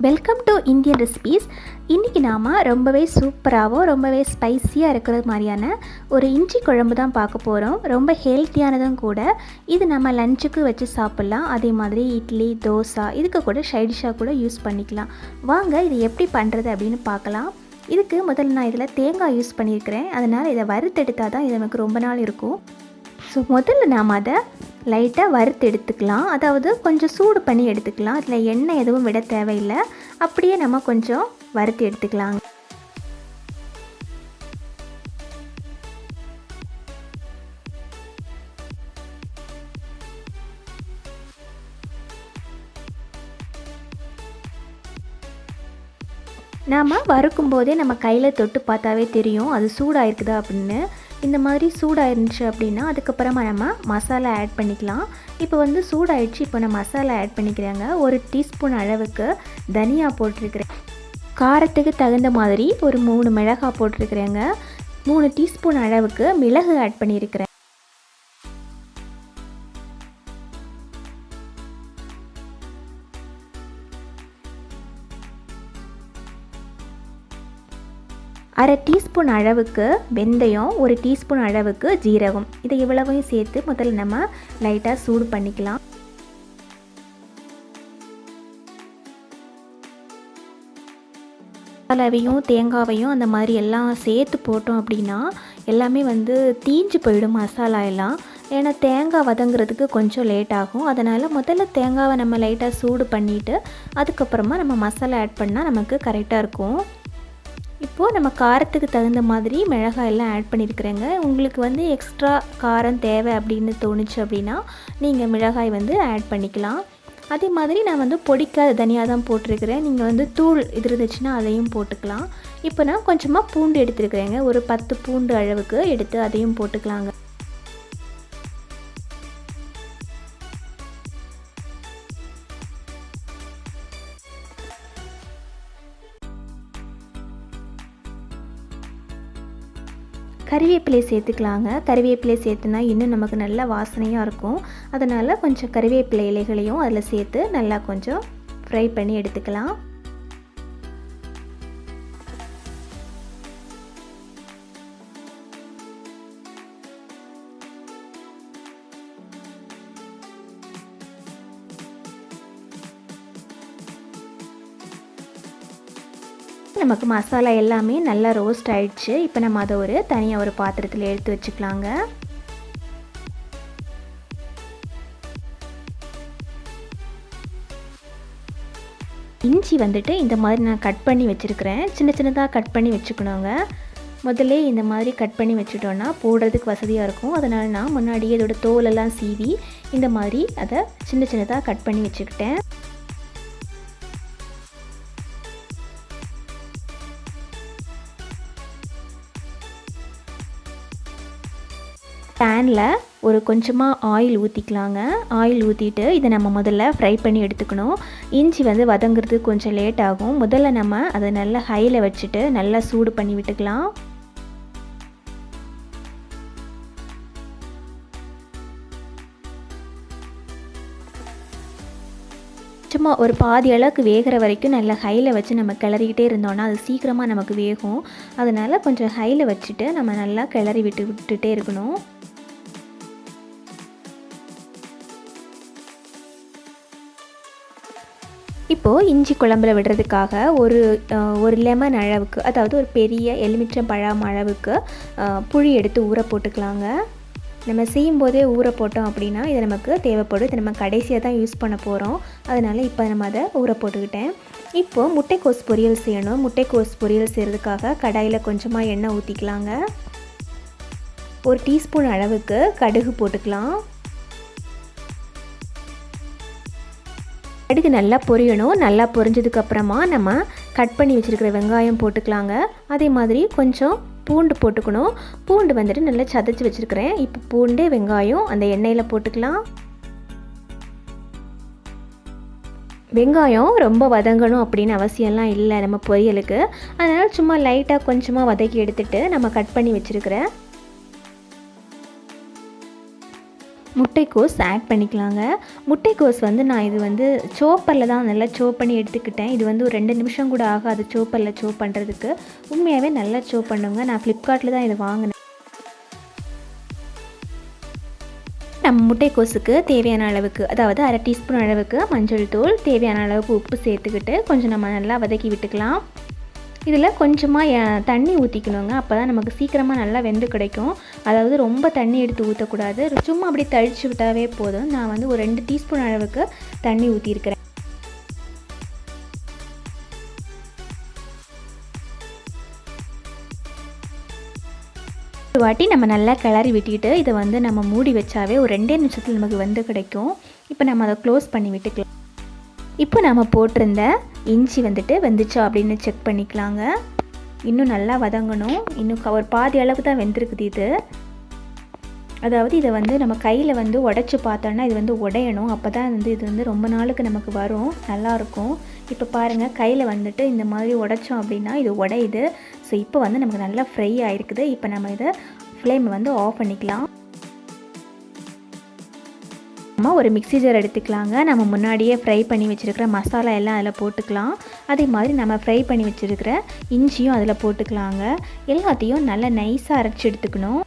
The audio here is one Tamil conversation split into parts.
Welcome to Indian recipes. இன்றைக்கி நாம் ரொம்பவே சூப்பராகவும் ரொம்பவே ஸ்பைஸியாக இருக்கிறது மாதிரியான ஒரு இஞ்சி குழம்பு தான் பார்க்க போகிறோம். ரொம்ப ஹெல்த்தியானதும் கூட. இது நம்ம லஞ்சுக்கு வச்சு சாப்பிட்லாம். அதே மாதிரி இட்லி, தோசா இதுக்கு கூட சைடிஷாக கூட யூஸ் பண்ணிக்கலாம். வாங்க இது எப்படி பண்ணுறது அப்படின்னு பார்க்கலாம். இதுக்கு முதல்ல நான் இதில் தேங்காய் யூஸ் பண்ணியிருக்கிறேன். அதனால் இதை வறுத்தெடுத்தால் தான் இது நமக்கு ரொம்ப நாள் இருக்கும். ஸோ முதல்ல நாம் அதை லைட்டாக வறுத்து எடுத்துக்கலாம். அதாவது கொஞ்சம் சூடு பண்ணி எடுத்துக்கலாம். அதில் எண்ணெய் எதுவும் விட தேவையில்லை. அப்படியே நம்ம கொஞ்சம் வறுத்து எடுத்துக்கலாங்க. நாம் வறுக்கும் போதே நம்ம கையில் தொட்டு பார்த்தாவே தெரியும் அது சூடாக இருக்குதா அப்படின்னு. இந்த மாதிரி சூடாக இருந்துச்சு அப்படின்னா அதுக்கப்புறமா நம்ம மசாலா ஆட் பண்ணிக்கலாம். இப்போ வந்து சூடாகிடுச்சு. இப்போ நான் மசாலா ஆட் பண்ணிக்கிறேங்க. 1 டீஸ்பூன் அளவுக்கு தனியா போட்டிருக்கிறேன். காரத்துக்கு தகுந்த மாதிரி ஒரு 3 மிளகாய் போட்டிருக்கிறேங்க. 3 டீஸ்பூன் அளவுக்கு மிளகு ஆட் பண்ணியிருக்கிறேன். அரை டீஸ்பூன் அளவுக்கு வெந்தயம், 1 டீஸ்பூன் அளவுக்கு ஜீரகம். இதை இவ்வளவையும் சேர்த்து முதல்ல நம்ம லைட்டாக சூடு பண்ணிக்கலாம். மசாலாவையும் தேங்காவையும் அந்த மாதிரி எல்லாம் சேர்த்து போட்டோம் அப்படின்னா எல்லாமே வந்து தீஞ்சு போயிடும் மசாலா எல்லாம். ஏன்னா தேங்காய் வதங்கிறதுக்கு கொஞ்சம் லேட் ஆகும். அதனால் முதல்ல தேங்காவை நம்ம லைட்டாக சூடு பண்ணிவிட்டு அதுக்கப்புறமா நம்ம மசாலா ஆட் பண்ணால் நமக்கு கரெக்டாக இருக்கும். இப்போது நம்ம காரத்துக்கு தகுந்த மாதிரி மிளகாய் எல்லாம் ஆட் பண்ணியிருக்கிறேங்க. உங்களுக்கு வந்து எக்ஸ்ட்ரா காரம் தேவை அப்படின்னு தோணுச்சு அப்படின்னா நீங்கள் மிளகாய் வந்து ஆட் பண்ணிக்கலாம். அதே மாதிரி நான் வந்து பொடிக்காத தனியாக தான் போட்டிருக்கிறேன். நீங்கள் வந்து தூள் இது இருந்துச்சுன்னா அதையும் போட்டுக்கலாம். இப்போ நான் கொஞ்சமாக பூண்டு எடுத்துருக்கிறேங்க. ஒரு 10 பூண்டு அளவுக்கு எடுத்து அதையும் போட்டுக்கலாங்க. கறிவேப்பிலை சேர்த்துக்கலாங்க. கறிவேப்பிலை சேர்த்துனா இன்னும் நமக்கு நல்ல வாசனையாக இருக்கும். அதனால் கொஞ்சம் கறிவேப்பிலை இலைகளையும் அதில் சேர்த்து நல்லா கொஞ்சம் ஃப்ரை பண்ணி எடுத்துக்கலாம். நமக்கு மசாலா எல்லாமே நல்லா ரோஸ்ட் ஆயிடுச்சு. இப்போ நம்ம அதை தனியாக ஒரு பாத்திரத்தில் எடுத்து வச்சுக்கலாங்க. இஞ்சி வந்துட்டு இந்த மாதிரி நான் கட் பண்ணி வச்சுருக்கிறேன். சின்ன சின்னதாக கட் பண்ணி வச்சுக்கணுங்க. முதல்ல இந்த மாதிரி கட் பண்ணி வச்சுட்டோன்னா போடுறதுக்கு வசதியாக இருக்கும். அதனால் நான் முன்னாடியே இதோட தோலெல்லாம் சீவி இந்த மாதிரி அதை சின்ன சின்னதாக கட் பண்ணி வச்சுக்கிட்டேன். பேனில் ஒரு கொஞ்சமாக ஆயில் ஊற்றிக்கலாங்க. ஆயில் ஊற்றிட்டு இதை நம்ம முதல்ல ஃப்ரை பண்ணி எடுத்துக்கணும். இஞ்சி வந்து வதங்கிறது கொஞ்சம் லேட் ஆகும். முதல்ல நம்ம அதை நல்லா ஹையில் வச்சுட்டு நல்லா சூடு பண்ணி விட்டுக்கலாம். சும்மா ஒரு பாதி அளவுக்கு வேகிற வரைக்கும் நல்லா ஹையில் வச்சு நம்ம கிளறிக்கிட்டே இருந்தோன்னா அது சீக்கிரமாக நமக்கு வேகும். அதனால் கொஞ்சம் ஹையில் வச்சுட்டு நம்ம நல்லா கிளறி விட்டுட்டே இருக்கணும். இப்போது இஞ்சி குழம்புல விடுறதுக்காக ஒரு லெமன் அளவுக்கு, அதாவது ஒரு பெரிய எலுமிச்சம்பழம் அளவுக்கு புளி எடுத்து ஊற போட்டுக்கலாங்க. நம்ம செய்யும்போதே ஊற போட்டோம் அப்படின்னா இது நமக்கு தேவைப்படும். இது நம்ம கடைசியாக தான் யூஸ் பண்ண போகிறோம். அதனால் இப்போ நம்ம அதை ஊற போட்டுக்கிட்டேன். இப்போது முட்டைக்கோஸ் பொரியல் செய்யணும். முட்டைக்கோஸ் பொரியல் செய்கிறதுக்காக கடாயில் கொஞ்சமாக எண்ணெய் ஊற்றிக்கலாங்க. 1 டீஸ்பூன் அளவுக்கு கடுகு போட்டுக்கலாம். கடுகு நல்லா பொரியணும். நல்லா பொரிஞ்சதுக்கப்புறமா நம்ம கட் பண்ணி வச்சுருக்கிற வெங்காயம் போட்டுக்கலாங்க. அதே மாதிரி கொஞ்சம் பூண்டு போட்டுக்கணும். பூண்டு வந்துட்டு நல்லா சதைச்சி வச்சுருக்கிறேன். இப்போ பூண்டு வெங்காயம் அந்த எண்ணெயில் போட்டுக்கலாம். வெங்காயம் ரொம்ப வதங்கணும் அப்படின்னு அவசியம்லாம் இல்லை நம்ம பொரியலுக்கு. அதனால் சும்மா லைட்டாக கொஞ்சமாக வதக்கி எடுத்துகிட்டு நம்ம கட் பண்ணி வச்சுருக்கிற முட்டைக்கோஸ் ஆட் பண்ணிக்கலாங்க. முட்டைக்கோஸ் வந்து நான் இது வந்து சோப்பரில் தான் நல்லா சோப் பண்ணி எடுத்துக்கிட்டேன். இது வந்து ஒரு 2 நிமிஷம் கூட ஆகாது சோப்பரில் சோப் பண்ணுறதுக்கு. உண்மையாகவே நல்லா சோப் பண்ணுங்க. நான் ஃப்ளிப்கார்ட்டில் தான் இது வாங்கினேன். நம்ம முட்டைக்கோஸுக்கு தேவையான அளவுக்கு, அதாவது 1/2 டீஸ்பூன் அளவுக்கு மஞ்சள் தூள், தேவையான அளவுக்கு உப்பு சேர்த்துக்கிட்டு கொஞ்சம் நம்ம நல்லா வதக்கி விட்டுக்கலாம். இதில் கொஞ்சமாக தண்ணி ஊற்றிக்கணுங்க. அப்போ தான் நமக்கு சீக்கிரமாக நல்லா வெந்து கிடைக்கும். அதாவது ரொம்ப தண்ணி எடுத்து ஊற்றக்கூடாது. சும்மா அப்படி தழிச்சு விட்டாவே போதும். நான் வந்து ஒரு 2 டீஸ்பூன் அளவுக்கு தண்ணி ஊற்றிருக்கிறேன். ஒரு வாட்டி நம்ம நல்லா கிளறி விட்டுட்டு இதை வந்து நம்ம மூடி வச்சாவே ஒரு 2 நிமிஷத்தில் நமக்கு வெந்து கிடைக்கும். இப்போ நம்ம அதை க்ளோஸ் பண்ணி விட்டுக்கலாம். இப்போ நம்ம போட்டிருந்த இஞ்சி வந்துட்டு வெந்துச்சா அப்படின்னு செக் பண்ணிக்கலாங்க. இன்னும் நல்லா வதங்கணும். இன்னும் ஒரு பாதி அளவுக்கு தான் வெந்திருக்குது இது. அதாவது இதை வந்து நம்ம கையில் வந்து உடச்சி பார்த்தோன்னா இது வந்து உடையணும். அப்போ தான் வந்து இது வந்து ரொம்ப நாளுக்கு நமக்கு வரும், நல்லாயிருக்கும். இப்போ பாருங்கள், கையில் வந்துட்டு இந்த மாதிரி உடைச்சோம் அப்படின்னா இது உடையுது. ஸோ இப்போ வந்து நமக்கு நல்லா ஃப்ரை ஆகிருக்குது. இப்போ நம்ம இதை ஃப்ளேமை வந்து ஆஃப் பண்ணிக்கலாம். நம்ம ஒரு மிக்ஸி ஜார் எடுத்துக்கலாங்க. நம்ம முன்னாடியே ஃப்ரை பண்ணி வச்சுருக்கிற மசாலா எல்லாம் அதில் போட்டுக்கலாம். அதே மாதிரி நம்ம ஃப்ரை பண்ணி வச்சுருக்கிற இஞ்சியும் அதில் போட்டுக்கலாங்க. எல்லாத்தையும் நல்லா நைஸாக அரைச்சி எடுத்துக்கணும்.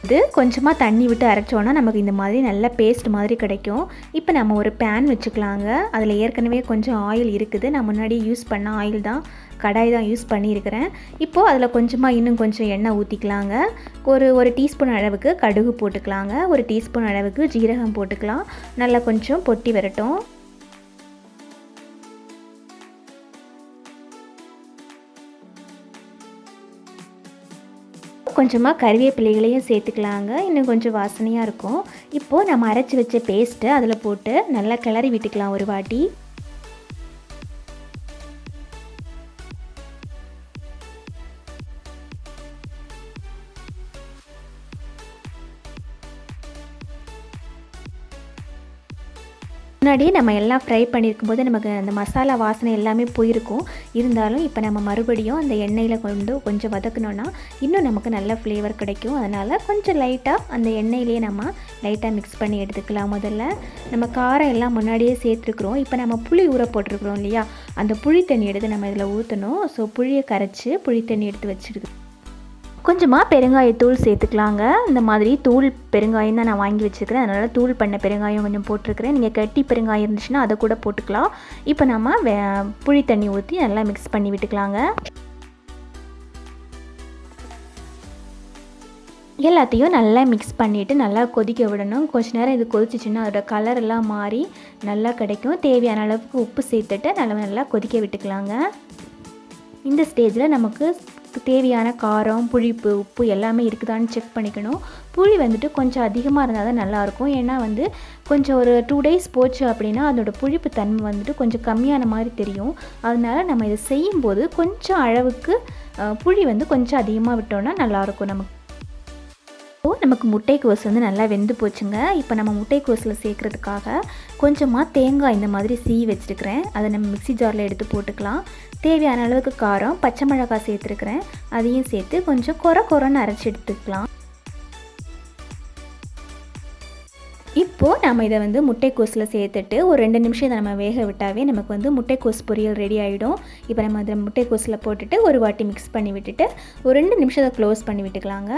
இது கொஞ்சமாக தண்ணி விட்டு அரைச்சோன்னா நமக்கு இந்த மாதிரி நல்ல பேஸ்ட் மாதிரி கிடைக்கும். இப்போ நம்ம ஒரு பேன் வச்சுக்கலாங்க. அதில் ஏற்கனவே கொஞ்சம் ஆயில் இருக்குது. நான் முன்னாடி யூஸ் பண்ண ஆயில் தான், கடாய் தான் யூஸ் பண்ணியிருக்கிறேன். இப்போது அதில் கொஞ்சமாக இன்னும் கொஞ்சம் எண்ணெய் ஊற்றிக்கலாங்க. ஒரு டீஸ்பூன் அளவுக்கு கடுகு போட்டுக்கலாங்க. ஒரு டீஸ்பூன் அளவுக்கு ஜீரகம் போட்டுக்கலாம். நல்லா கொஞ்சம் பொட்டி வரட்டும். கொஞ்சமாக கறிவேப்பிலைகளையும் சேர்த்துக்கலாங்க. இன்னும் கொஞ்சம் வாசனையாக இருக்கும். இப்போது நம்ம அரைச்சி வச்ச பேஸ்ட்டை அதில் போட்டு நல்லா கிளறி விட்டுக்கலாம் ஒரு வாட்டி. முன்னாடியே நம்ம எல்லாம் ஃப்ரை பண்ணியிருக்கும் போது நமக்கு அந்த மசாலா வாசனை எல்லாமே போயிருக்கும். இருந்தாலும் இப்போ நம்ம மறுபடியும் அந்த எண்ணெயில் கொஞ்சம் வதக்கணுன்னா இன்னும் நமக்கு நல்ல ஃப்ளேவர் கிடைக்கும். அதனால் கொஞ்சம் லைட்டாக அந்த எண்ணெயிலே நம்ம லைட்டாக மிக்ஸ் பண்ணி எடுத்துக்கலாம். முதல்ல நம்ம காரம் எல்லாம் முன்னாடியே சேர்த்துருக்குறோம். இப்போ நம்ம புளி ஊற போட்டிருக்கிறோம் இல்லையா, அந்த புளி தண்ணி எடுத்து நம்ம இதில் ஊற்றணும். ஸோ புளியை கரைச்சி புளி தண்ணி எடுத்து வச்சுருக்கு. கொஞ்சமாக பெருங்காயத்தூள் சேர்த்துக்கலாங்க. இந்த மாதிரி தூள் பெருங்காயம் தான் நான் வாங்கி வச்சுருக்கிறேன். அதனால் தூள் பண்ண பெருங்காயம் கொஞ்சம் போட்டிருக்கிறேன். நீங்கள் கட்டி பெருங்காயம் இருந்துச்சுன்னா அதை கூட போட்டுக்கலாம். இப்போ நம்ம புளி தண்ணி ஊற்றி நல்லா மிக்ஸ் பண்ணி விட்டுக்கலாங்க. எல்லாத்தையும் நல்லா மிக்ஸ் பண்ணிவிட்டு நல்லா கொதிக்க விடணும். கொஞ்ச நேரம் இது கொதிச்சிச்சின்னா அதோட கலர் எல்லாம் மாறி நல்லா கிடைக்கும். தேவையான அளவுக்கு உப்பு சேர்த்துட்டு நல்லா கொதிக்க விட்டுக்கலாங்க. இந்த ஸ்டேஜில் நமக்கு தேவையான காரம், புளிப்பு, உப்பு எல்லாமே இருக்குதான்னு செக் பண்ணிக்கணும். புளி வந்துட்டு கொஞ்சம் அதிகமாக இருந்தால் தான் நல்லாயிருக்கும். ஏன்னா வந்து கொஞ்சம் ஒரு 2 days போச்சு அப்படின்னா அதோடய புளிப்பு தன்மை வந்துட்டு கொஞ்சம் கம்மியான மாதிரி தெரியும். அதனால் நம்ம இதை செய்யும்போது கொஞ்சம் அளவுக்கு புளி வந்து கொஞ்சம் அதிகமாக விட்டோன்னா நல்லாயிருக்கும் நமக்கு. நமக்கு முட்டைக்கோஸ் வந்து நல்லா வெந்து போச்சுங்க. இப்போ நம்ம முட்டைக்கோஸில் சேர்க்குறதுக்காக கொஞ்சமாக தேங்காய் இந்த மாதிரி சீவி வச்சுருக்கிறேன். அதை நம்ம மிக்ஸி ஜாரில் எடுத்து போட்டுக்கலாம். தேவையான அளவுக்கு காரம், பச்சை மிளகாய் சேர்த்துருக்கிறேன். அதையும் சேர்த்து கொஞ்சம் கொரன்னு அரைச்சி எடுத்துக்கலாம். இப்போது நம்ம இதை வந்து முட்டைக்கோஸில் சேர்த்துட்டு ஒரு 2 நிமிஷம் இதை நம்ம வேக விட்டாவே நமக்கு வந்து முட்டைக்கோஸ் பொரியல் ரெடி ஆகிடும். இப்போ நம்ம அதை முட்டைக்கோஸில் போட்டுட்டு ஒரு வாட்டி மிக்ஸ் பண்ணி விட்டுட்டு ஒரு 2 நிமிஷம் அதை க்ளோஸ் பண்ணி விட்டுக்கலாங்க.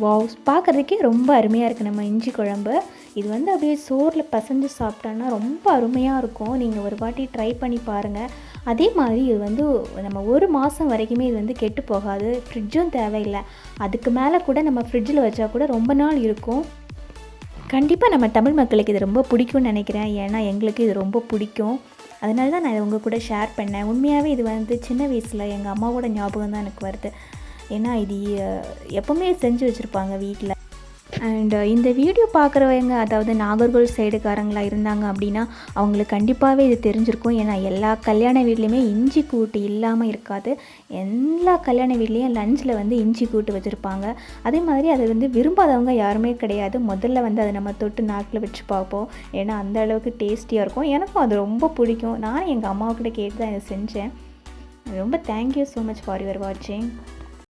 வாவ், பார்க்குறதுக்கே ரொம்ப அருமையாக இருக்குது நம்ம இஞ்சி குழம்பு. இது வந்து அப்படியே சோறில் பசைஞ்சு சாப்பிட்டோன்னா ரொம்ப அருமையாக இருக்கும். நீங்கள் ஒரு வாட்டி ட்ரை பண்ணி பாருங்கள். அதே மாதிரி இது வந்து நம்ம 1 மாதம் வரைக்குமே இது வந்து கெட்டு போகாது. ஃப்ரிட்ஜும் தேவையில்லை. அதுக்கு மேலே கூட நம்ம ஃப்ரிட்ஜில் வச்சா கூட ரொம்ப நாள் இருக்கும். கண்டிப்பாக நம்ம தமிழ் மக்களுக்கு இது ரொம்ப பிடிக்கும்னு நினைக்கிறேன். ஏன்னா எங்களுக்கு இது ரொம்ப பிடிக்கும். அதனால தான் நான் இதை உங்கள் கூட ஷேர் பண்ணேன். உண்மையாகவே இது வந்து சின்ன வயசில் எங்கள் அம்மாவோட ஞாபகம் தான் எனக்கு வருது. ஏன்னா இது எப்போவுமே செஞ்சு வச்சுருப்பாங்க வீட்டில். அண்டு இந்த வீடியோ பார்க்குறவங்க அதாவது நாகர்கோவில் சைடுக்காரங்களாக இருந்தாங்க அப்படின்னா அவங்களுக்கு கண்டிப்பாகவே இது தெரிஞ்சிருக்கும். ஏன்னா எல்லா கல்யாண வீட்லேயுமே இஞ்சி கூட்டு இல்லாமல் இருக்காது. எல்லா கல்யாண வீட்லேயும் லஞ்சில் வந்து இஞ்சி கூட்டு வச்சுருப்பாங்க. அதே மாதிரி அதை வந்து விரும்பாதவங்க யாருமே கிடையாது. முதல்ல வந்து அதை நம்ம தொட்டு நாக்கில் வச்சு பார்ப்போம். ஏன்னா அந்த அளவுக்கு டேஸ்டியாக இருக்கும். எனக்கும் அது ரொம்ப பிடிக்கும். நானும் எங்கள் அம்மாவுக்கிட்ட கேட்டு தான் இதை செஞ்சேன். ரொம்ப thank you so much for your வாட்சிங்.